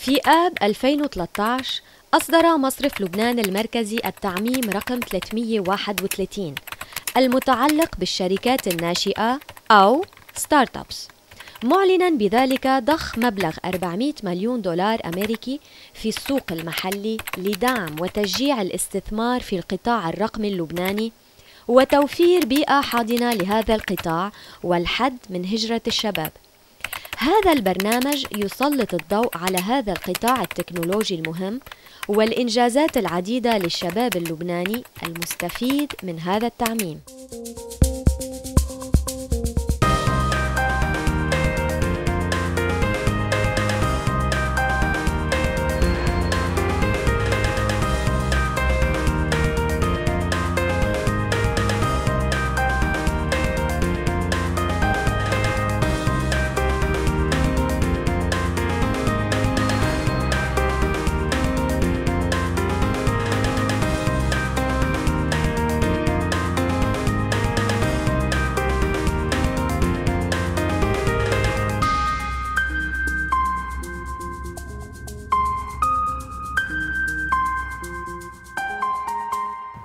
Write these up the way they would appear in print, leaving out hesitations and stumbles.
في آب 2013 أصدر مصرف لبنان المركزي التعميم رقم 331 المتعلق بالشركات الناشئة أو StartUps، معلناً بذلك ضخ مبلغ 400 مليون دولار أمريكي في السوق المحلي لدعم وتشجيع الاستثمار في القطاع الرقمي اللبناني وتوفير بيئة حاضنة لهذا القطاع والحد من هجرة الشباب. هذا البرنامج يسلط الضوء على هذا القطاع التكنولوجي المهم والإنجازات العديدة للشباب اللبناني المستفيد من هذا التعميم.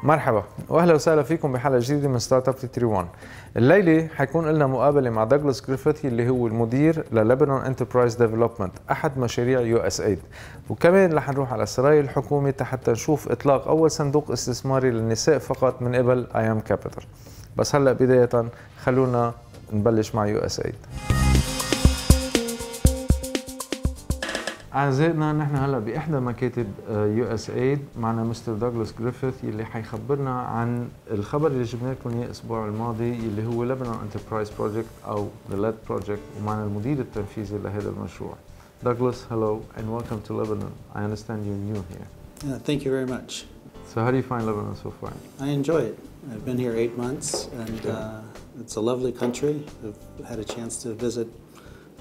مرحبا واهلا وسهلا فيكم بحلقه جديده من ستارت اب 331. الليله حيكون لنا مقابله مع دوغلاس جريفيث اللي هو المدير للبنان انتربرايز ديفلوبمنت، احد مشاريع يو اس ايد، وكمان رح نروح على سراي الحكومه حتى نشوف اطلاق اول صندوق استثماري للنساء فقط من قبل اي ام كابيتال. بس هلا بدايه خلونا نبلش مع يو اس ايد. أعزائنا نحن هلا بإحدى مكاتب يو اس ايد، معنا مستر دوغلاس جريفيث اللي حيخبرنا عن الخبر اللي جبنا لكم اياه الأسبوع الماضي اللي هو لبنان انتربرايز بروجكت أو ذا ليد بروجكت، ومعنا المدير التنفيذي لهذا المشروع. Douglas, hello and welcome to Lebanon. I understand you're new here. Thank you very much. So how do you find Lebanon so far? I enjoy it. I've been here 8 months and it's a lovely country. I've had a chance to visit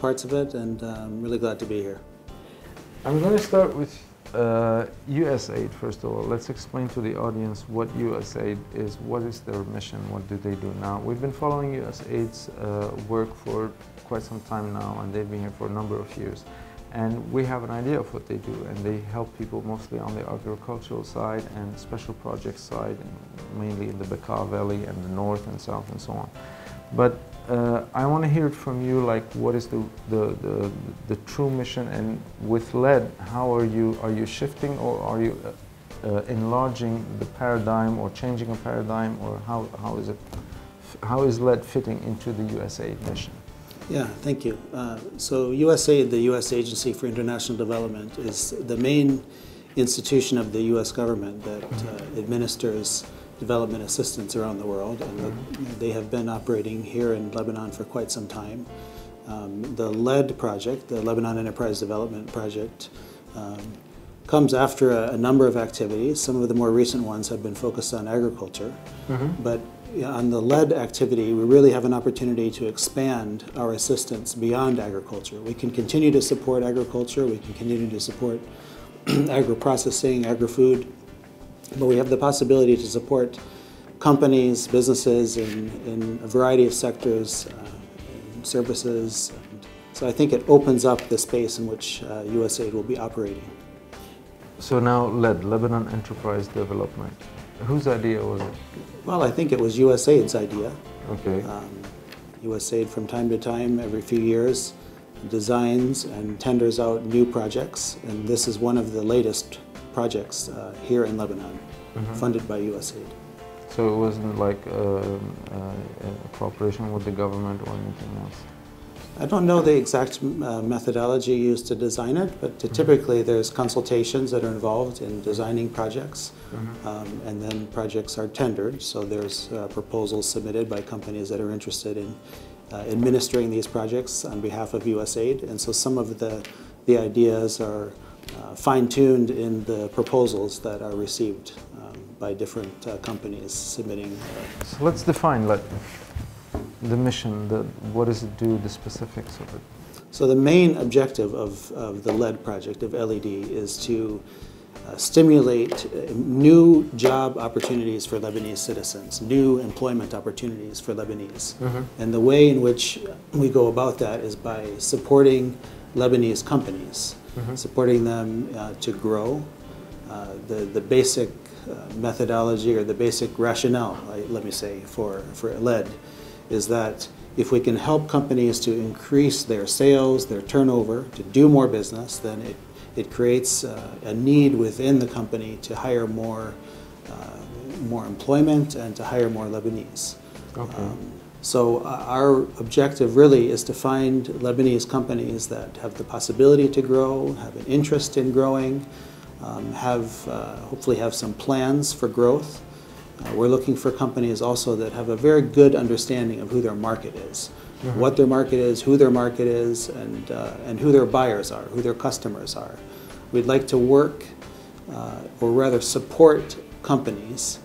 parts of it and I'm really glad to be here. I'm going to start with USAID first of all. Let's explain to the audience what USAID is, what is their mission, what do they do now. We've been following USAID's work for quite some time now, and they've been here for a number of years. And we have an idea of what they do, and they help people mostly on the agricultural side and special projects side, mainly in the Bekaa Valley and the north and south and so on. But I want to hear it from you, like what is the true mission, and with LED, how are you shifting or are you enlarging the paradigm or changing a paradigm, or how is LED fitting into the USAID mission? Yeah, thank you. So USAID, the U.S. Agency for International Development, is the main institution of the U.S. government that administers development assistance around the world, and they have been operating here in Lebanon for quite some time. The LED project, the Lebanon Enterprise Development Project, comes after a number of activities. Some of the more recent ones have been focused on agriculture, but on the LED activity, we really have an opportunity to expand our assistance beyond agriculture. We can continue to support agriculture, we can continue to support agro-processing, agri-food, but we have the possibility to support companies, businesses in a variety of sectors, services. So I think it opens up the space in which USAID will be operating. So now LED, Lebanon Enterprise Development. Whose idea was it? Well, I think it was USAID's idea. Okay. USAID from time to time, every few years, designs and tenders out new projects, and this is one of the latest projects here in Lebanon, funded by USAID. So it wasn't like a cooperation with the government or anything else? I don't know the exact methodology used to design it, but typically there's consultations that are involved in designing projects, and then projects are tendered. So there's proposals submitted by companies that are interested in administering these projects on behalf of USAID, and so some of the ideas are fine-tuned in the proposals that are received by different companies submitting. So let's define the mission, what does it do, the specifics of it. So the main objective of the LED project, of LED, is to stimulate new job opportunities for Lebanese citizens, new employment opportunities for Lebanese. And the way in which we go about that is by supporting Lebanese companies supporting them to grow. The basic methodology or the basic rationale, let me say, for LED is that if we can help companies to increase their sales, their turnover, to do more business, then it creates a need within the company to hire more employment and to hire more Lebanese. Okay. So our objective really is to find Lebanese companies that have the possibility to grow, have an interest in growing, hopefully have some plans for growth. We're looking for companies also that have a very good understanding of who their market is, what their market is, who their market is, and who their buyers are, who their customers are. We'd like to work, or rather support companies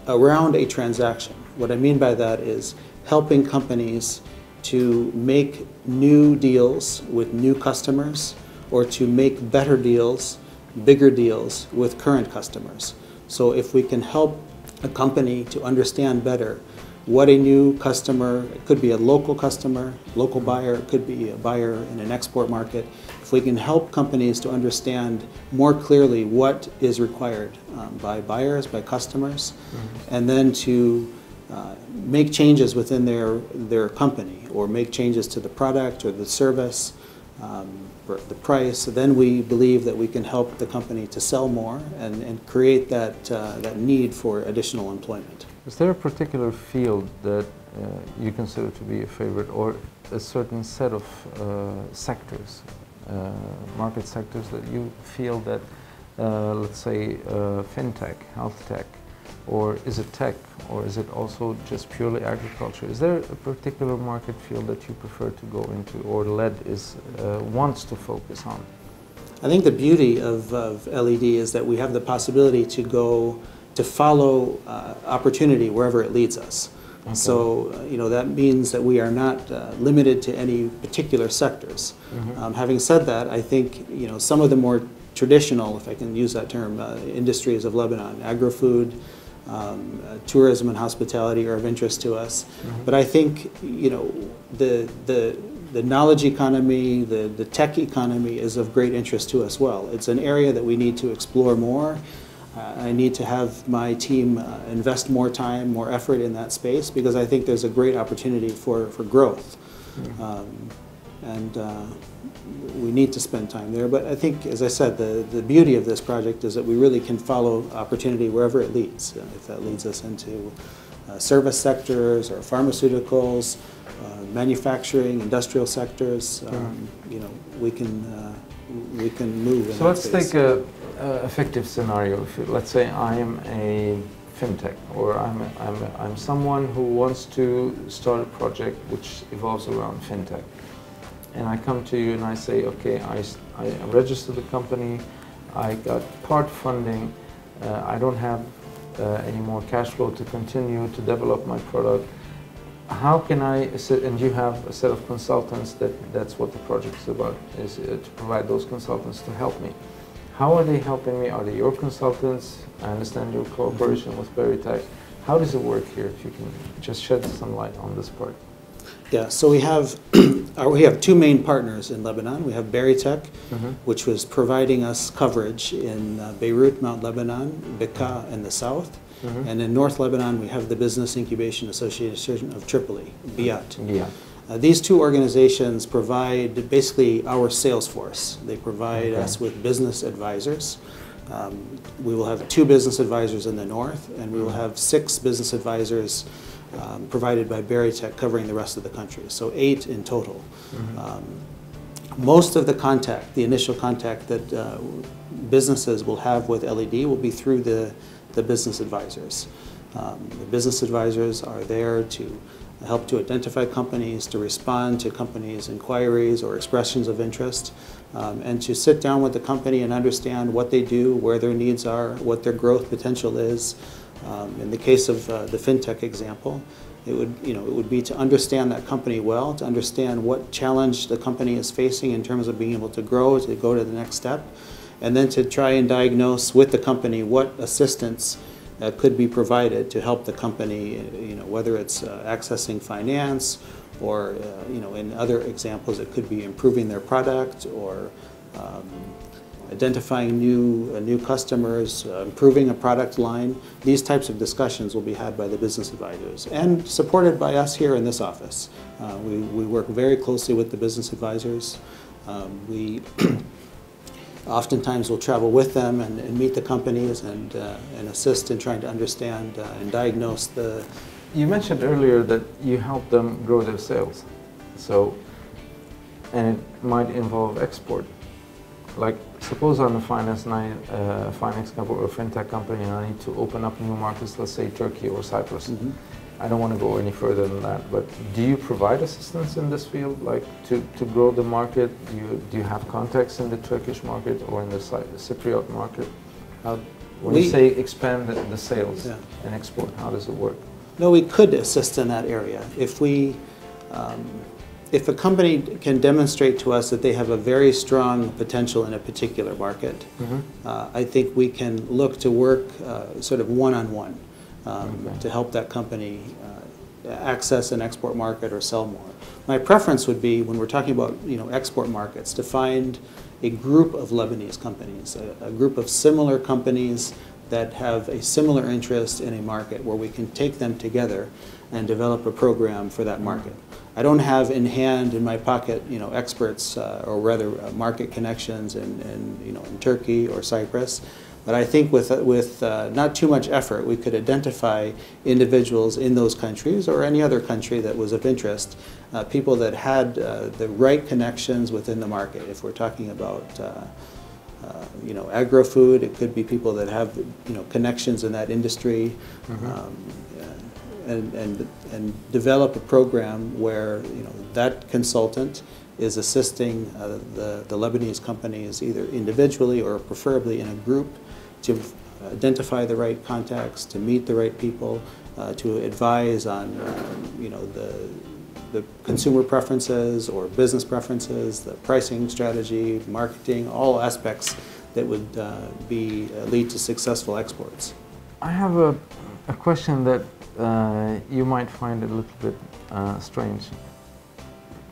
around a transaction. What I mean by that is helping companies to make new deals with new customers or to make better deals, bigger deals with current customers. So if we can help a company to understand better what a new customer, it could be a local customer, local buyer, it could be a buyer in an export market. If we can help companies to understand more clearly what is required by buyers, by customers, and then to make changes within their company or make changes to the product or the service, the price, then we believe that we can help the company to sell more and create that need for additional employment. Is there a particular field that you consider to be a favorite, or a certain set of sectors, market sectors that you feel that, let's say, fintech, health tech, or is it tech, or is it also just purely agriculture? Is there a particular market field that you prefer to go into, or LED wants to focus on? I think the beauty of LED is that we have the possibility to follow opportunity wherever it leads us. Okay. So, that means that we are not limited to any particular sectors. Having said that, I think, some of the more traditional, if I can use that term, industries of Lebanon, agri-food, tourism and hospitality are of interest to us. But I think, the knowledge economy, the tech economy is of great interest to us well. It's an area that we need to explore more. I need to have my team invest more time, more effort in that space, because I think there's a great opportunity for growth. We need to spend time there. But I think, as I said, the beauty of this project is that we really can follow opportunity wherever it leads. If that leads us into service sectors or pharmaceuticals, manufacturing, industrial sectors, we can move in so that let's space. take a fictive scenario. Let's say I am a fintech, or I'm someone who wants to start a project which evolves around fintech. And I come to you and I say, okay, I registered the company, I got part funding, I don't have any more cash flow to continue to develop my product. How can I, and you have a set of consultants that's what the project is about, is to provide those consultants to help me. How are they helping me? Are they your consultants? I understand your cooperation with Veritech. How does it work here? If you can just shed some light on this part. Yeah, so we have two main partners in Lebanon. We have Veritech, which was providing us coverage in Beirut, Mount Lebanon, Bekaa in the south, and in North Lebanon we have the Business Incubation Association of Tripoli, BIAT. These two organizations provide basically our sales force. They provide us with business advisors. We will have 2 business advisors in the north, and we will have 6 business advisors provided by Veritech covering the rest of the country, so 8 in total. Most of the contact, the initial contact that businesses will have with LED will be through the business advisors. The business advisors are there to help to identify companies, to respond to companies' inquiries or expressions of interest, and to sit down with the company and understand what they do, where their needs are, what their growth potential is. In the case of the fintech example, it would be to understand that company well, to understand what challenge the company is facing in terms of being able to grow, to go to the next step, and then to try and diagnose with the company what assistance could be provided to help the company, whether it's accessing finance or you know, in other examples, it could be improving their product or identifying new customers, improving a product line. These types of discussions will be had by the business advisors and supported by us here in this office. We work very closely with the business advisors. We oftentimes will travel with them and meet the companies and assist in trying to understand and diagnose the... You mentioned earlier that you help them grow their sales, so, and it might involve export. Like, suppose I'm a finance company or a fintech company and I need to open up new markets, let's say Turkey or Cyprus. Mm-hmm. I don't want to go any further than that, but do you provide assistance in this field, like to grow the market? Do you have contacts in the Turkish market or in the Cypriot market? When you say expand the sales and export, how does it work? No, we could assist in that area. If a company can demonstrate to us that they have a very strong potential in a particular market, mm-hmm. I think we can look to work sort of one-on-one to help that company access an export market or sell more. My preference would be, when we're talking about export markets, to find a group of Lebanese companies, a group of similar companies that have a similar interest in a market where we can take them together and develop a program for that market. I don't have in hand, in my pocket, experts or rather market connections in Turkey or Cyprus, but I think with not too much effort, we could identify individuals in those countries or any other country that was of interest, people that had the right connections within the market. If we're talking about agro-food, it could be people that have connections in that industry. Mm-hmm. And develop a program where that consultant is assisting the Lebanese companies either individually or preferably in a group to identify the right contacts, to meet the right people, to advise on the consumer preferences or business preferences, the pricing strategy, marketing, all aspects that would lead to successful exports. I have a question that you might find a little bit strange.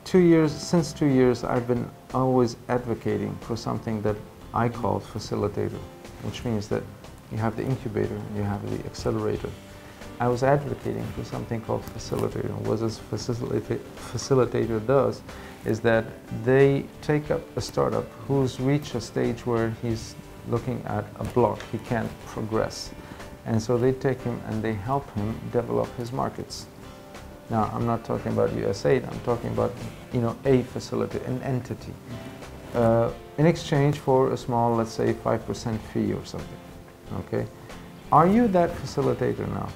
Since 2 years, I've been always advocating for something that I call facilitator, which means that you have the incubator and you have the accelerator. I was advocating for something called facilitator. What this facilitator does is that they take up a startup who's reached a stage where he's looking at a block, he can't progress. And so they take him and they help him develop his markets. Now, I'm not talking about USAID, I'm talking about a facility, an entity, in exchange for a small, let's say, 5% fee or something, okay? Are you that facilitator now?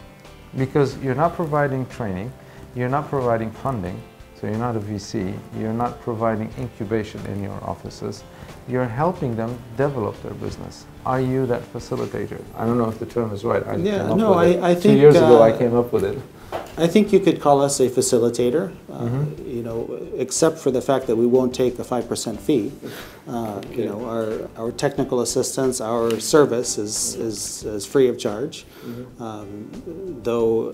Because you're not providing training, you're not providing funding, so you're not a VC, you're not providing incubation in your offices, you're helping them develop their business. Are you that facilitator? I don't know if the term is right. I think 2 years ago I came up with it. I think you could call us a facilitator, mm-hmm. Except for the fact that we won't take a 5% fee. Okay. Our technical assistance, our service is free of charge. Mm-hmm. Though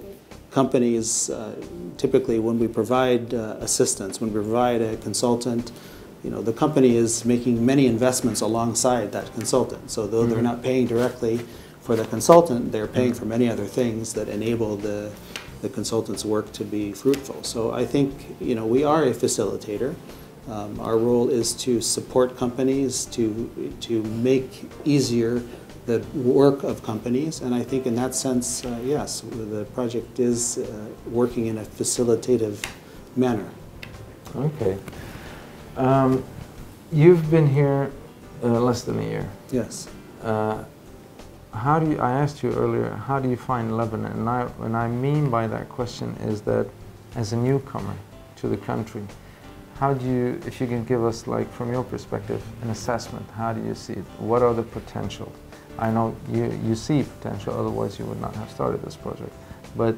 companies, typically when we provide assistance, when we provide a consultant, the company is making many investments alongside that consultant. So though mm-hmm. they're not paying directly for the consultant, they're paying mm-hmm. for many other things that enable the consultant's work to be fruitful. So I think we are a facilitator. Our role is to support companies, to make easier the work of companies, and I think in that sense, yes, the project is working in a facilitative manner. Okay. You've been here less than a year. Yes. I asked you earlier, how do you find Lebanon? And what I mean by that question is that as a newcomer to the country, how do you, if you can give us, like, from your perspective, an assessment, how do you see it? What are the potentials? I know you see potential, otherwise you would not have started this project. But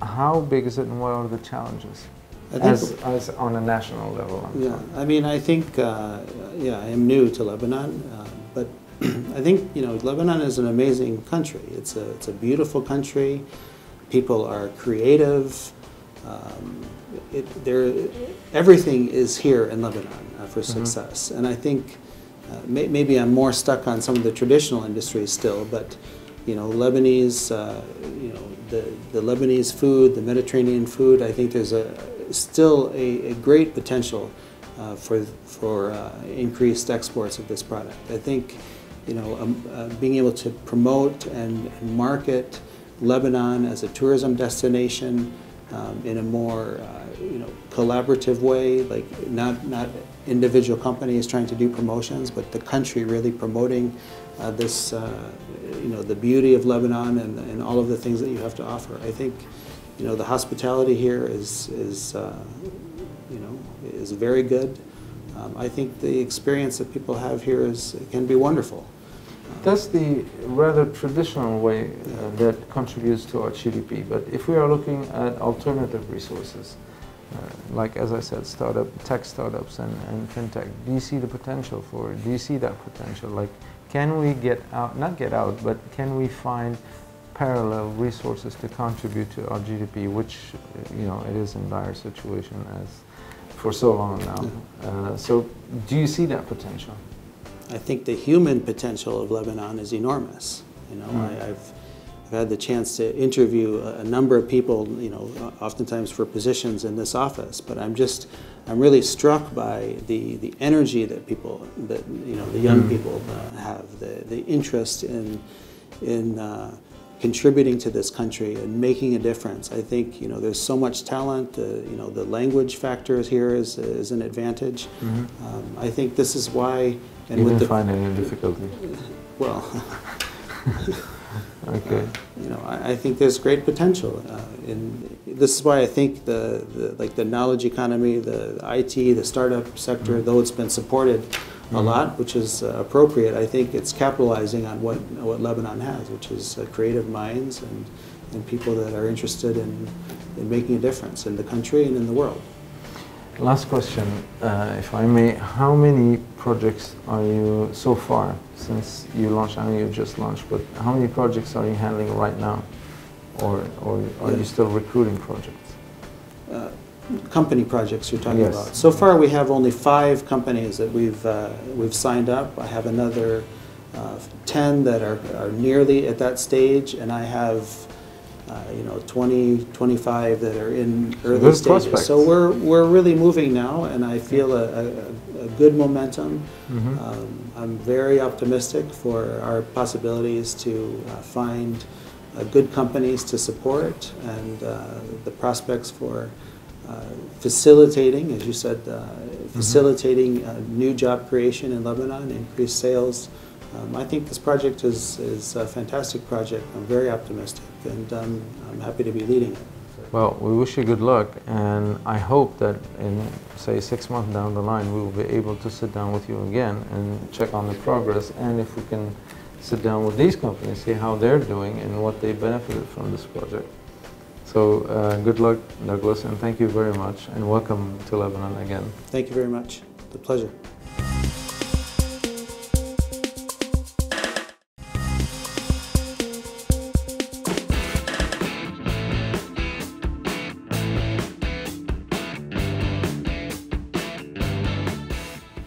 how big is it and what are the challenges? As on a national level. I mean, I think, I am new to Lebanon, but I think, Lebanon is an amazing country. It's a beautiful country. People are creative. Everything is here in Lebanon for success. And I think maybe I'm more stuck on some of the traditional industries still, but Lebanese, the Lebanese food, the Mediterranean food, I think there's still a great potential for increased exports of this product. I think being able to promote and market Lebanon as a tourism destination in a more collaborative way, like not individual companies trying to do promotions, but the country really promoting this, the beauty of Lebanon and all of the things that you have to offer. I think, the hospitality here is very good. I think the experience that people have here can be wonderful. That's the rather traditional way that contributes to our GDP. But if we are looking at alternative resources, like as I said, tech startups and fintech, do you see the potential for it? Do you see that potential? Like, can we not get out, but can we find parallel resources to contribute to our GDP, which, it is in dire situation as for so long now. So do you see that potential? I think the human potential of Lebanon is enormous. I've had the chance to interview a number of people, oftentimes for positions in this office, but I'm really struck by the energy that the young people have, the interest in contributing to this country and making a difference. I think there's so much talent. The language factor here is an advantage. I think this is why. And you didn't find any difficulty? Well, okay. I think there's great potential. This is why I think the knowledge economy, the IT, the startup sector, though it's been supported a lot, which is appropriate, I think it's capitalizing on what Lebanon has, which is creative minds and people that are interested in making a difference in the country and in the world. Last question, if I may. How many projects are you, so far, since you launched? I know you just launched, but how many projects are you handling right now? Or are you still recruiting projects? Company projects you're talking about. So far we have only 5 companies that we've signed up. I have another 10 that are nearly at that stage, and I have 20, 25 that are in early stages. Prospects. So we're really moving now, and I feel a good momentum. I'm very optimistic for our possibilities to find good companies to support, and the prospects for facilitating, as you said, facilitating new job creation in Lebanon, increased sales. I think this project is a fantastic project. I'm very optimistic, and I'm happy to be leading it. Well, we wish you good luck, and I hope that in, say, 6 months down the line, we will be able to sit down with you again and check on the progress, and if we can sit down with these companies, see how they're doing and what they benefited from this project. So good luck, Douglas, and thank you very much, and welcome to Lebanon again. Thank you very much. It's a pleasure.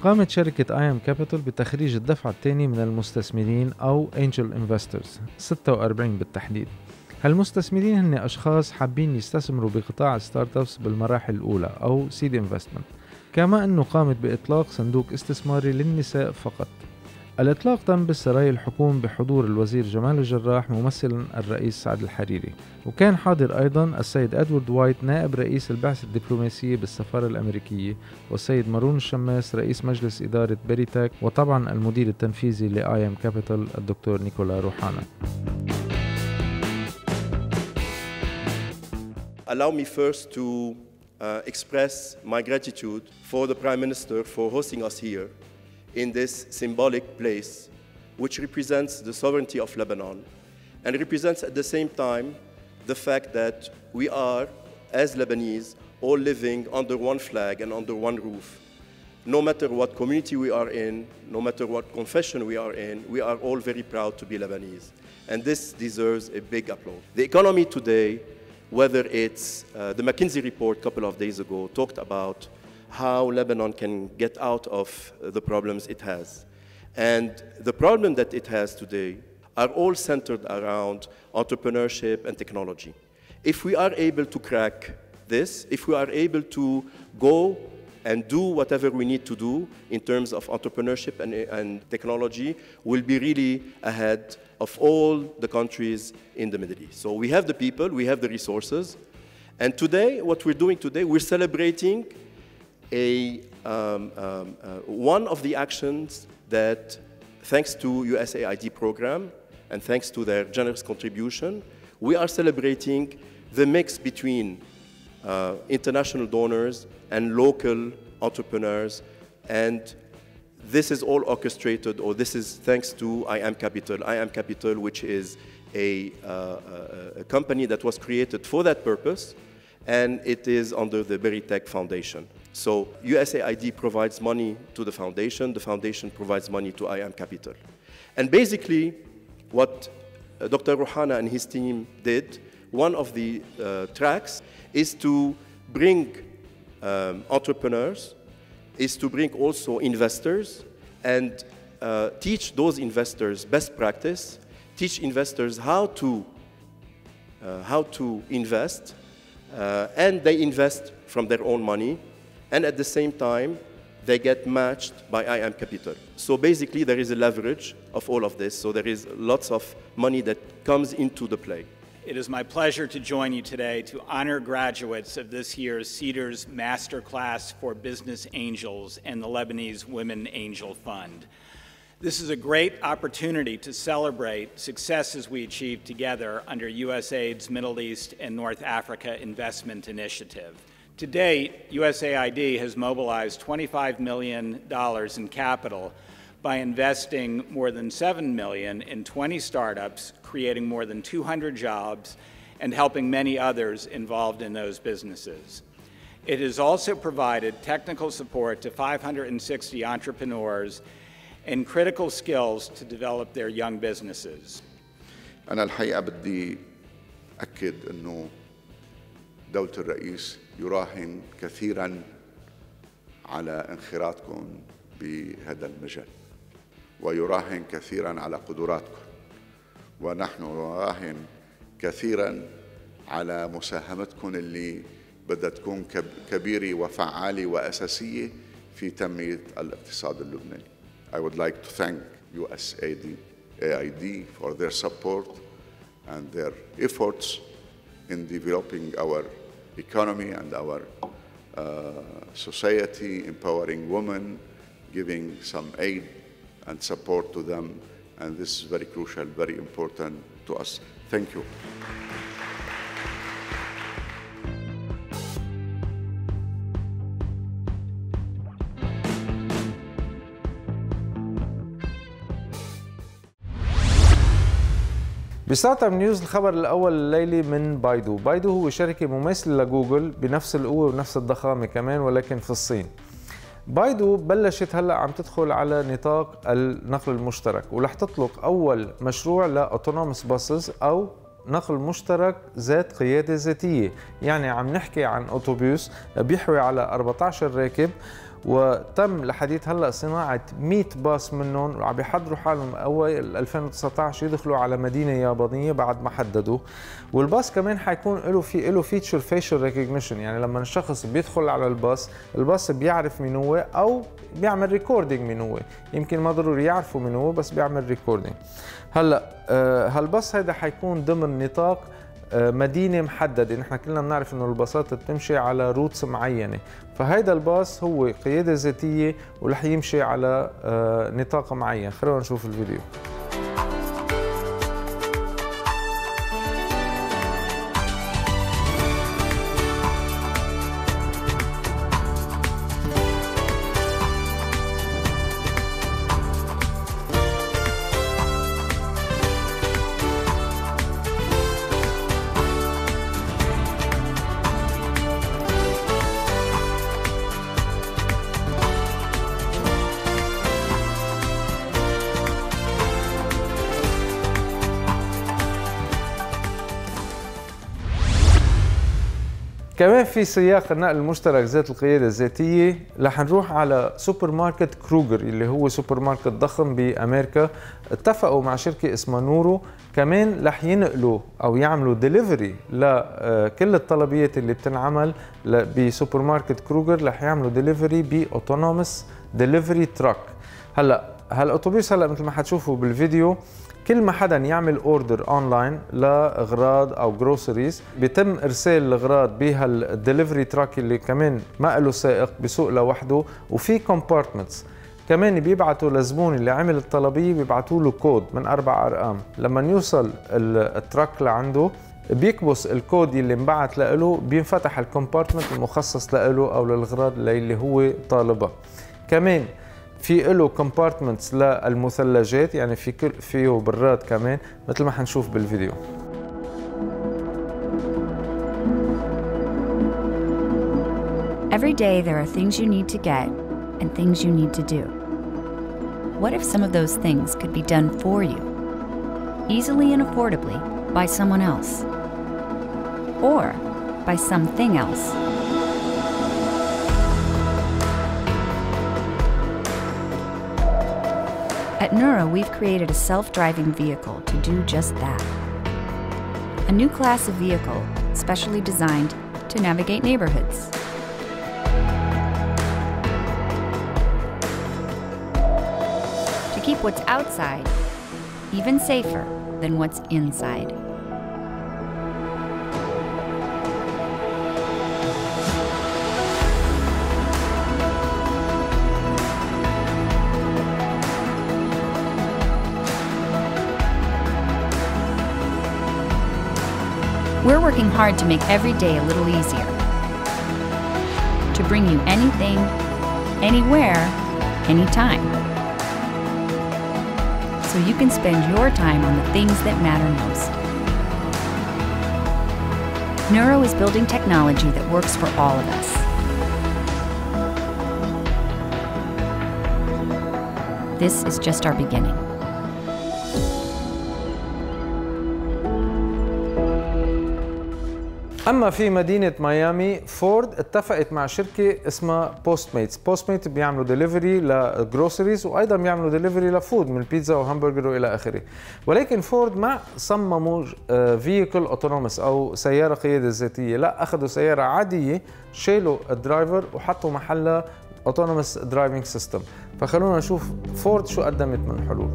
قامت شركة IM Capital بتخريج الدفعة الثانية من المستثمرين أو Angel Investors 46 بالتحديد. هالمستثمرين هن أشخاص حابين يستثمروا بقطاع الستارت ابس بالمراحل الأولى أو Seed Investment، كما أنه قامت بإطلاق صندوق استثماري للنساء فقط. الإطلاق تم بالسرايا الحكوم بحضور الوزير جمال الجراح ممثلا الرئيس سعد الحريري، وكان حاضر أيضا السيد أدوارد وايت نائب رئيس البعثة الدبلوماسية بالسفارة الأمريكية، والسيد مارون الشماس رئيس مجلس إدارة بريتاك، وطبعا المدير التنفيذي لآيام كابيتال الدكتور نيكولا روحانا. Allow me first to express my gratitude for the Prime Minister for hosting us here in this symbolic place, which represents the sovereignty of Lebanon and represents at the same time the fact that we are, as Lebanese, all living under one flag and under one roof. No matter what community we are in, no matter what confession we are in, we are all very proud to be Lebanese. And this deserves a big applause. The economy today whether it's the McKinsey report a couple of days ago talked about how Lebanon can get out of the problems it has. And the problem that it has today are all centered around entrepreneurship and technology. If we are able to crack this, if we are able to go and do whatever we need to do in terms of entrepreneurship and technology, we'll be really ahead of all the countries in the Middle East. So we have the people, we have the resources, and today, what we're doing today, we're celebrating one of the actions that, thanks to USAID program and thanks to their generous contribution, we are celebrating the mix between international donors and local entrepreneurs, and this is all orchestrated, or this is thanks to I Am Capital. I Am Capital, which is a company that was created for that purpose, and it is under the Beritech Foundation. So USAID provides money to the foundation provides money to I Am Capital. And basically, what Dr. Rouhana and his team did, one of the tracks is to bring entrepreneurs, is to bring also investors, and teach those investors best practice, teach investors how to invest, and they invest from their own money, and at the same time, they get matched by I Am Capital. So basically, there is a leverage of all of this, so there is lots of money that comes into the play. It is my pleasure to join you today to honor graduates of this year's CEDAR's Masterclass for Business Angels and the Lebanese Women Angel Fund. This is a great opportunity to celebrate successes we achieved together under USAID's Middle East and North Africa Investment Initiative. To date, USAID has mobilized $25 million in capital by investing more than $7 million in 20 startups, creating more than 200 jobs, and helping many others involved in those businesses. It has also provided technical support to 560 entrepreneurs and critical skills to develop their young businesses. أنا الحقيقة بدي أكد أنه دولة الرئيس يراهن كثيراً على انخراطكم بهذا المجال، ويراهن كثيراً على قدراتكم، ونحن نراهن كثيراً على مساهمتكم اللي بدها تكون كبيرة وفعالة وأساسية في تنمية الاقتصاد اللبناني. I would like to thank USAID for their support and their efforts in developing our economy and our society, empowering women, giving some aid and support to them, and this is very crucial, very important to us. Thank you. بستارت اب نيوز الخبر الاول الليلي من بايدو. بايدو هو شركه مماثله لجوجل بنفس القوه ونفس الضخامه كمان، ولكن في الصين. بايدو بلشت هلا عم تدخل على نطاق النقل المشترك، ورح تطلق اول مشروع لاوتونوموس باسز او نقل مشترك ذات قياده ذاتيه، يعني عم نحكي عن اوتوبيس بيحوي على 14 راكب، وتم لحديث هلا صناعه 100 باص منهم، وعم بيحضروا حالهم اول 2019 يدخلوا على مدينه يابانيه بعد ما حددوا. والباص كمان حيكون له فيتشر فيشل ريكوجنيشن، يعني لما الشخص بيدخل على الباص بيعرف مين هو او بيعمل ريكوردينج مين هو، يمكن ما ضروري يعرفوا مين هو بس بيعمل ريكوردينج. هلا هالباص هيدا حيكون ضمن نطاق مدينة محددة، نحن كلنا بنعرف انه الباصات بتمشي على روتس معينة، فهيدا الباص هو قيادة ذاتية ورح يمشي على نطاق معين. خلونا نشوف الفيديو. كمان في سياق النقل المشترك ذات القيادة الذاتية رح نروح على سوبر ماركت كروجر اللي هو سوبر ماركت ضخم بأمريكا. اتفقوا مع شركة اسمها نورو، كمان رح ينقلوا أو يعملوا ديليفري لكل الطلبيات اللي بتنعمل بسوبر ماركت كروجر، رح يعملوا ديليفري بأوتونومس ديليفري تراك. هلا هالأوتوبيس هلا مثل ما حتشوفوا بالفيديو، كل ما حدا يعمل اوردر اونلاين لاغراض او جروسريز بيتم ارسال الاغراض بهالدليفري تراك اللي كمان ما له سائق، بسوق لوحده وفي كومبارتمنتس. كمان بيبعتوا للزبون اللي عمل الطلبيه بيبعتوا له كود من 4 أرقام، لما يوصل التراك لعنده بيكبس الكود اللي انبعت له، بينفتح الكومبارتمنت المخصص له او للاغراض اللي هو طالبها. كمان في له كومبارتمنتس للمثلجات، يعني فيه براد كمان مثل ما حنشوف بالفيديو. Every day there are things you need to get and things you need to do. What if some of those things could be done for you, easily and affordably by someone else, or by something else? At Nuro, we've created a self-driving vehicle to do just that. A new class of vehicle specially designed to navigate neighborhoods. To keep what's outside even safer than what's inside. We're working hard to make every day a little easier, to bring you anything, anywhere, anytime, so you can spend your time on the things that matter most. Nuro is building technology that works for all of us. This is just our beginning. أما في مدينة ميامي، فورد اتفقت مع شركة اسمها بوستميتس. بوستميت بيعملوا ديليفري لجروسريز وأيضا بيعملوا ديليفري لفود من بيتزا وهامبرجر وإلى آخره. ولكن فورد ما صمموا فييكل أوتونومس أو سيارة قيادة ذاتية، لا، أخذوا سيارة عادية شالوا الدرايفر وحطوا محلها أوتونومس درايفنج سيستم. فخلونا نشوف فورد شو قدمت من حلول.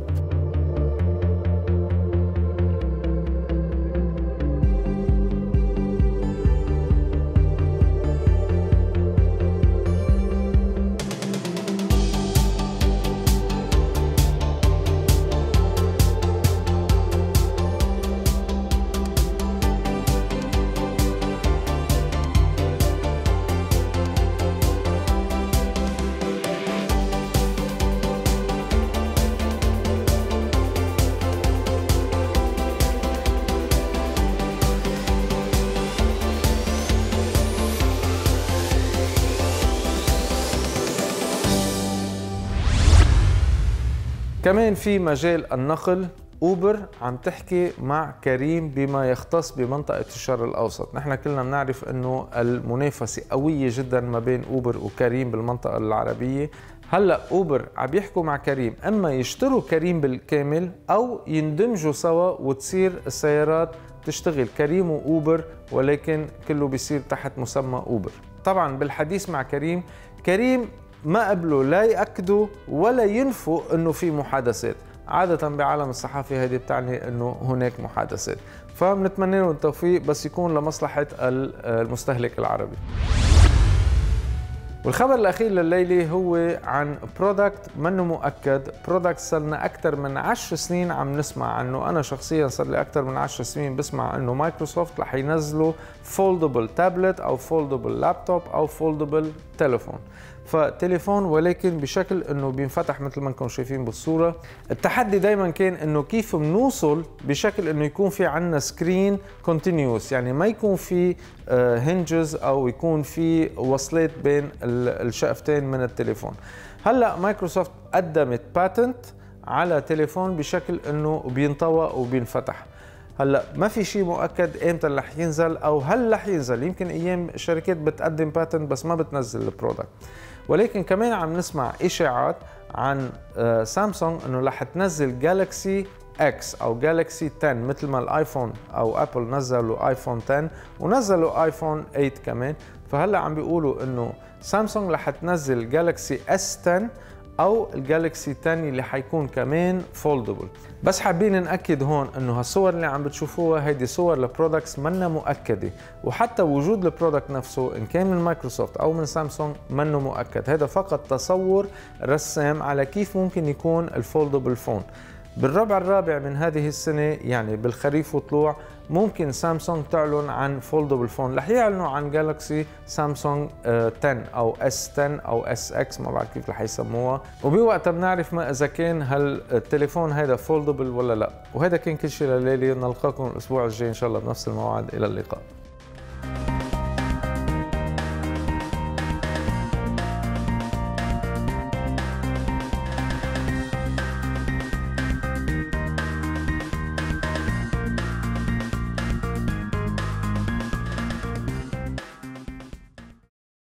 كمان في مجال النقل، أوبر عم تحكي مع كريم بما يختص بمنطقة الشرق الأوسط. نحن كلنا بنعرف أنه المنافسة قوية جدا ما بين أوبر وكريم بالمنطقة العربية. هلأ أوبر عم يحكوا مع كريم أما يشتروا كريم بالكامل أو يندمجوا سوا وتصير السيارات تشتغل كريم وأوبر، ولكن كله بيصير تحت مسمى أوبر. طبعا بالحديث مع كريم ما قبلوا لا يأكدوا ولا ينفوا انه في محادثات. عادة بعالم الصحافة هذه بتعني انه هناك محادثات، فبنتمنى له التوفيق بس يكون لمصلحة المستهلك العربي. والخبر الأخير لليلة هو عن برودكت منه مؤكد، برودكت صرنا أكثر من 10 سنين عم نسمع عنه. أنا شخصياً صار لي أكثر من 10 سنين بسمع إنه مايكروسوفت رح ينزلوا فولدبل تابلت أو فولدبل لابتوب أو فولدبل تليفون. فتليفون ولكن بشكل انه بينفتح مثل ما انكم شايفين بالصوره. التحدي دائما كان انه كيف بنوصل بشكل انه يكون في عندنا سكرين كونتينيوس، يعني ما يكون في هنجز او يكون في وصلات بين الشقفتين من التليفون. هلا مايكروسوفت قدمت باتنت على تليفون بشكل انه بينطوى وبينفتح. هلا ما في شيء مؤكد امتى رح ينزل او هل رح ينزل. يمكن ايام الشركات بتقدم باتنت بس ما بتنزل البرودكت. ولكن كمان عم نسمع اشاعات عن سامسونج انه رح تنزل جالكسي اكس او جالكسي 10 مثل ما الايفون او ابل نزلوا ايفون 10 ونزلوا ايفون 8 كمان. فهلا عم بيقولوا انه سامسونج رح تنزل جالكسي اس 10 او الجالكسي 10 اللي حيكون كمان فولدبل. بس حابين ناكد هون انه هالصور اللي عم بتشوفوها هيدي صور لبرودكتس منا مؤكده، وحتى وجود البرودكت نفسه ان كان من مايكروسوفت او من سامسونج منه مؤكد. هذا فقط تصور رسام على كيف ممكن يكون الفولدبل فون. بالربع الرابع من هذه السنة يعني بالخريف وطلوع ممكن سامسونج تعلن عن فولدبل فون. رح يعلنوا عن جالكسي سامسونج 10 او اس 10 او اس اكس، ما بعرف كيف رح يسموها، وبوقتها بنعرف ما اذا كان هالتليفون هذا فولدبل ولا لا. وهذا كان كل شيء لليلة، نلقاكم الاسبوع الجاي ان شاء الله بنفس الموعد. الى اللقاء.